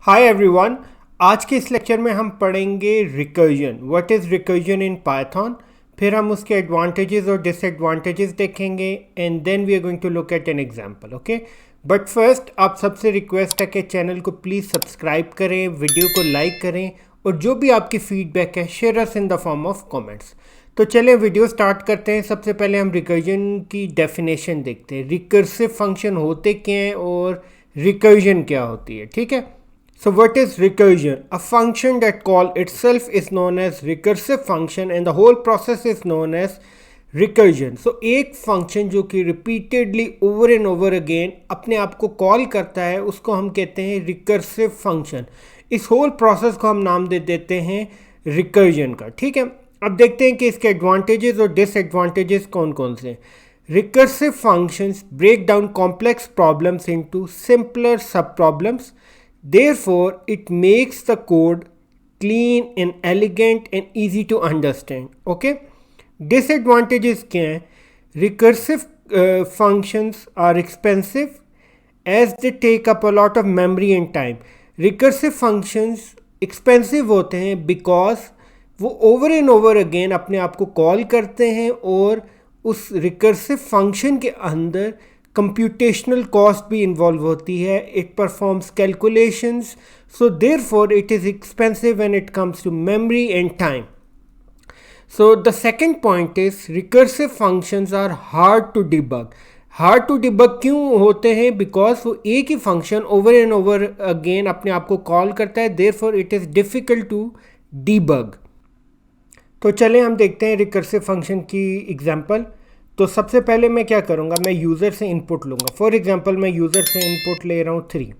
Hi everyone. आज के इस लेक्चर में हम पढ़ेंगे recursion. What is recursion in Python. फिर हम उसके एडवांटेजेस और डिसएडवांटेजेस देखेंगे and then we are going to look at an example. Okay, but first आप सबसे रिक्वेस्ट है कि चैनल को प्लीज़ सब्सक्राइब करें, वीडियो को लाइक करें और जो भी आपकी फीडबैक है share us in the form of comments. तो चलें वीडियो स्टार्ट करते हैं। सबसे पहले हम रिकर्जन की डेफिनेशन देखते हैं। रिकर्सिव फंक्शन होते क्या हैं और रिकर्जन क्या होती है। ठीक है, so what is recursion? A function that call itself is known as recursive function and the whole process is known as recursion. So एक function जो कि repeatedly over and over again अपने आप को कॉल करता है उसको हम कहते हैं recursive function। इस whole process को हम नाम दे देते हैं recursion का। ठीक है, अब देखते हैं कि इसके advantages और disadvantages कौन कौन से हैं। Recursive functions break down complex problems into simpler sub-problems. Therefore, it makes the code clean and elegant and easy to understand. Okay? Disadvantages क्या हैं? Recursive functions are expensive as they take up a lot of memory and time. Recursive functions expensive होते हैं because वो over and over again अपने आप को call करते हैं और उस recursive function के अंदर कंप्यूटेशनल कॉस्ट भी इन्वॉल्व होती है। It performs calculations, so therefore it is expensive when it comes to memory and time. So the second point is recursive functions are hard to debug. Hard to debug क्यों होते हैं? Because वो एक ही function over and over again अपने आप को call करता है, therefore it is difficult to debug. तो चलें हम देखते हैं रिकर्सिव फंक्शन की एग्जांपल। तो सबसे पहले मैं क्या करूँगा, मैं यूज़र से इनपुट लूँगा। फॉर एग्जांपल मैं यूज़र से इनपुट ले रहा हूँ 3।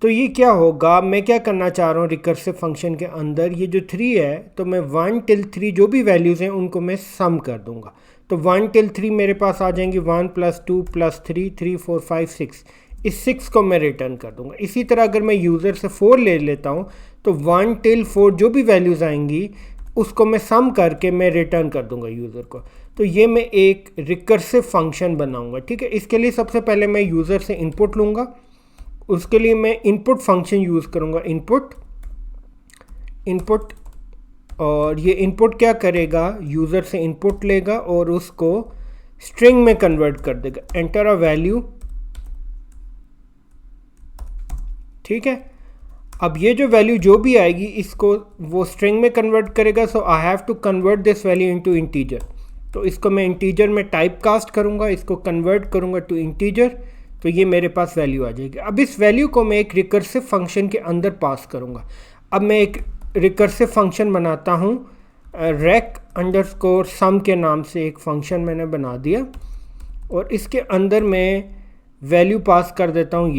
तो ये क्या होगा, मैं क्या करना चाह रहा हूँ रिकर्सिव फंक्शन के अंदर, ये जो 3 है तो मैं 1 till 3 जो भी वैल्यूज़ हैं उनको मैं सम कर दूँगा। तो 1 till 3 मेरे पास आ जाएंगी 1 + 2 + 3 3 4 5 6। इस 6 को मैं रिटर्न कर दूँगा। इसी तरह अगर मैं यूज़र से 4 ले लेता हूँ तो 1 till 4 जो भी वैल्यूज़ आएंगी उसको मैं सम करके मैं रिटर्न कर दूंगा यूज़र को। तो ये मैं एक रिकर्सिव फंक्शन बनाऊंगा। ठीक है, इसके लिए सबसे पहले मैं यूज़र से इनपुट लूँगा। उसके लिए मैं इनपुट फंक्शन यूज़ करूँगा, इनपुट। और ये इनपुट क्या करेगा, यूज़र से इनपुट लेगा और उसको स्ट्रिंग में कन्वर्ट कर देगा। Enter a value. ठीक है, अब ये जो वैल्यू जो भी आएगी इसको वो स्ट्रिंग में कन्वर्ट करेगा। So I have to convert this value into integer. तो इसको मैं इंटीजर में टाइप कास्ट करूँगा, इसको कन्वर्ट करूँगा टू इंटीजर, तो ये मेरे पास वैल्यू आ जाएगी। अब इस वैल्यू को मैं एक रिकर्सिव फंक्शन के अंदर पास करूँगा। अब मैं एक रिकर्सिव फंक्शन बनाता हूँ, rec_sum के नाम से एक फंक्शन मैंने बना दिया और इसके अंदर मैं वैल्यू पास कर देता हूँ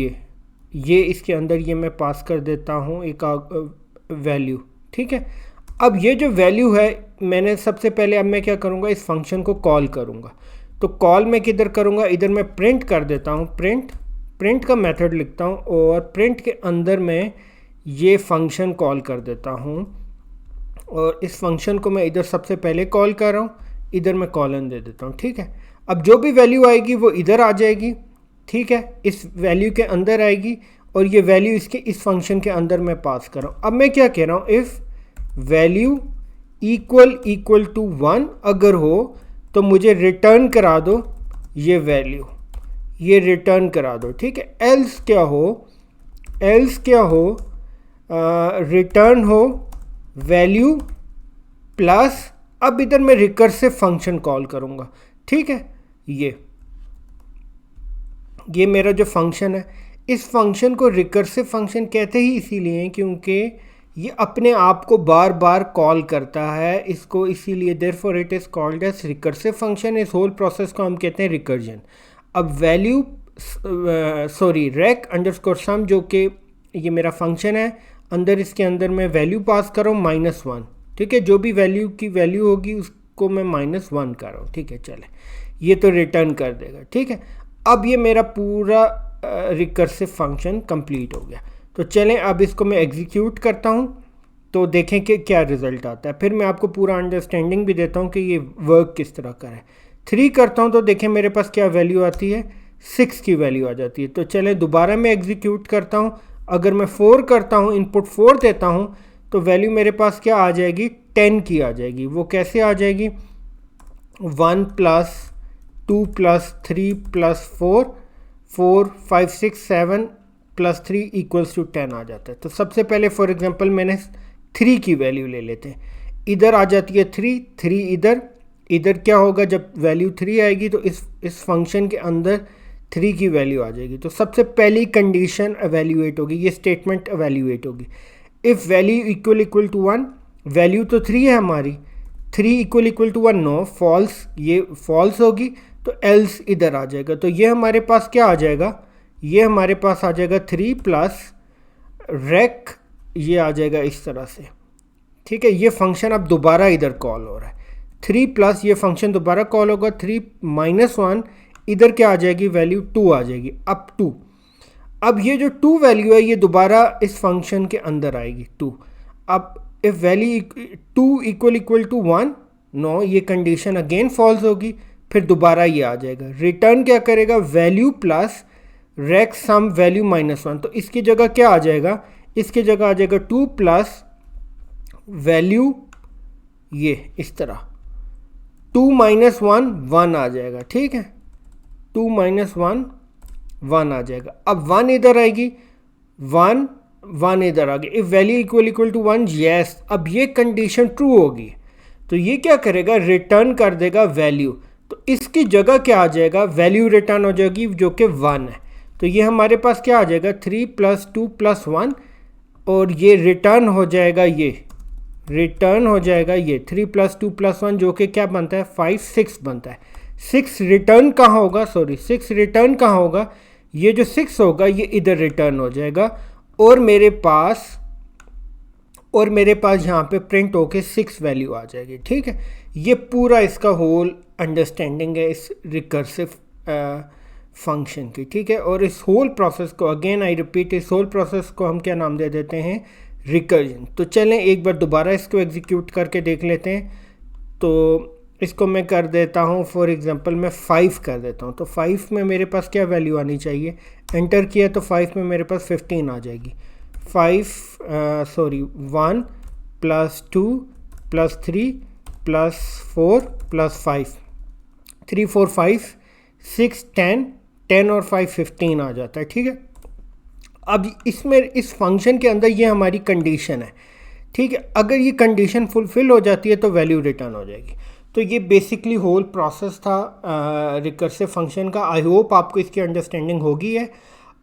ये इसके अंदर ये मैं पास कर देता हूँ एक वैल्यू। ठीक है, अब ये जो वैल्यू है मैंने सबसे पहले अब मैं क्या करूँगा, इस फंक्शन को कॉल करूँगा। तो कॉल मैं किधर करूँगा, इधर मैं प्रिंट कर देता हूँ, प्रिंट का मेथड लिखता हूँ और प्रिंट के अंदर मैं ये फंक्शन कॉल कर देता हूँ और इस फंक्शन को मैं इधर सबसे पहले कॉल कर रहा हूँ, इधर मैं कॉलन दे देता हूँ। ठीक है, अब जो भी वैल्यू आएगी वो इधर आ जाएगी। ठीक है, इस वैल्यू के अंदर आएगी और ये वैल्यू इस फंक्शन के अंदर मैं पास कर रहा हूँ। अब मैं क्या कह रहा हूँ, इफ़ वैल्यू इक्वल टू 1 अगर हो तो मुझे रिटर्न करा दो ये वैल्यू, ये रिटर्न करा दो। ठीक है, एल्स क्या हो, रिटर्न हो वैल्यू प्लस, अब इधर मैं रिकर्सिव फंक्शन कॉल करूँगा। ठीक है, ये मेरा जो फंक्शन है, इस फंक्शन को रिकर्सिव फंक्शन कहते ही इसीलिए हैं क्योंकि ये अपने आप को बार बार कॉल करता है इसको, इसीलिए therefore it is called as recursive function. इस होल प्रोसेस को हम कहते हैं रिकर्जन। अब वैल्यू rec_sum जो कि ये मेरा फंक्शन है, अंदर इसके अंदर मैं वैल्यू पास कर रहा हूँ -1। ठीक है, जो भी वैल्यू की वैल्यू होगी उसको मैं -1 कर रहा हूँ। ठीक है, चले ये तो रिटर्न कर देगा। ठीक है, अब ये मेरा पूरा रिकर्सिव फंक्शन कंप्लीट हो गया। तो चलें अब इसको मैं एग्जीक्यूट करता हूँ तो देखें कि क्या रिज़ल्ट आता है। फिर मैं आपको पूरा अंडरस्टैंडिंग भी देता हूँ कि ये वर्क किस तरह का है। 3 करता हूँ तो देखें मेरे पास क्या वैल्यू आती है, 6 की वैल्यू आ जाती है। तो चलें दोबारा मैं एग्जीक्यूट करता हूँ। अगर मैं 4 करता हूँ, इनपुट 4 देता हूँ, तो वैल्यू मेरे पास क्या आ जाएगी, 10 की आ जाएगी। वो कैसे आ जाएगी, 1 + 2 + 3 + 4, 4 5 6 7 + 3 = 10 आ जाता है। तो सबसे पहले फॉर एग्जांपल मैंने 3 की वैल्यू ले लेते हैं, इधर आ जाती है 3 इधर क्या होगा, जब वैल्यू 3 आएगी तो इस फंक्शन के अंदर 3 की वैल्यू आ जाएगी। तो सबसे पहली कंडीशन एवेल्यूएट होगी, ये स्टेटमेंट एवेल्यूएट होगी। If value equal to 1, value तो 3 है हमारी, 3 इक्वल टू 1, नो, फॉल्स, ये फॉल्स होगी, तो एल्स इधर आ जाएगा। तो ये हमारे पास क्या आ जाएगा, ये हमारे पास आ जाएगा 3 + रेक, ये आ जाएगा इस तरह से, ठीक है। ये फंक्शन अब दोबारा इधर कॉल हो रहा है, 3 + ये फंक्शन दोबारा कॉल होगा, 3 - 1 इधर क्या आ जाएगी, वैल्यू 2 आ जाएगी, अब 2। अब ये जो 2 वैल्यू है ये दोबारा इस फंक्शन के अंदर आएगी 2। अब if value 2 equal to 1, no, ये कंडीशन अगेन फॉल्स होगी, फिर दोबारा ये आ जाएगा। रिटर्न क्या करेगा, value plus rec sum value -1, तो इसकी जगह क्या आ जाएगा, इसकी जगह आ जाएगा 2 + वैल्यू, ये इस तरह 2 - 1 1 आ जाएगा, ठीक है, 2 - 1 1 आ जाएगा। अब 1 इधर आएगी, 1 इधर आ गई। If value equal to 1, yes, अब ये कंडीशन ट्रू होगी, तो ये क्या करेगा, रिटर्न कर देगा वैल्यू। तो इसकी जगह क्या आ जाएगा, वैल्यू रिटर्न हो जाएगी जो कि 1 है। तो ये हमारे पास क्या आ जाएगा, 3 + 2 + 1, और ये रिटर्न हो जाएगा, ये रिटर्न हो जाएगा ये 3 + 2 + 1, जो कि क्या बनता है, 5 6 बनता है। 6 रिटर्न कहाँ होगा, 6 रिटर्न कहाँ होगा, ये जो 6 होगा ये इधर रिटर्न हो जाएगा, और मेरे पास यहाँ पे प्रिंट होके 6 वैल्यू आ जाएगी, ठीक है। ये पूरा इसका होल अंडरस्टैंडिंग है इस रिकर्सिव फंक्शन की, ठीक है। और इस होल प्रोसेस को, अगेन आई रिपीट, इस होल प्रोसेस को हम क्या नाम दे देते हैं, रिकर्जन। तो चलें एक बार दोबारा इसको एग्जीक्यूट करके देख लेते हैं। तो इसको मैं कर देता हूँ, फॉर एग्जांपल मैं 5 कर देता हूँ। तो 5 में मेरे पास क्या वैल्यू आनी चाहिए, एंटर किया तो 5 में मेरे पास 15 आ जाएगी। 1 + 2 + 3 + 4 + 5, 3 4 5 6 10 और 5 15 आ जाता है, ठीक है। अब इसमें इस फंक्शन के अंदर ये हमारी कंडीशन है, ठीक है। अगर ये कंडीशन फुलफिल हो जाती है तो वैल्यू रिटर्न हो जाएगी। तो ये बेसिकली होल प्रोसेस था रिकर्सिव फंक्शन का। आई होप आपको इसकी अंडरस्टैंडिंग होगी है।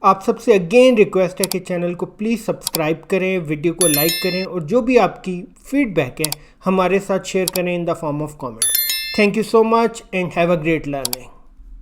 आप सबसे अगेन रिक्वेस्ट है कि चैनल को प्लीज़ सब्सक्राइब करें, वीडियो को लाइक करें, और जो भी आपकी फीडबैक है हमारे साथ शेयर करें इन the form of comment. Thank you so much and have a great learning.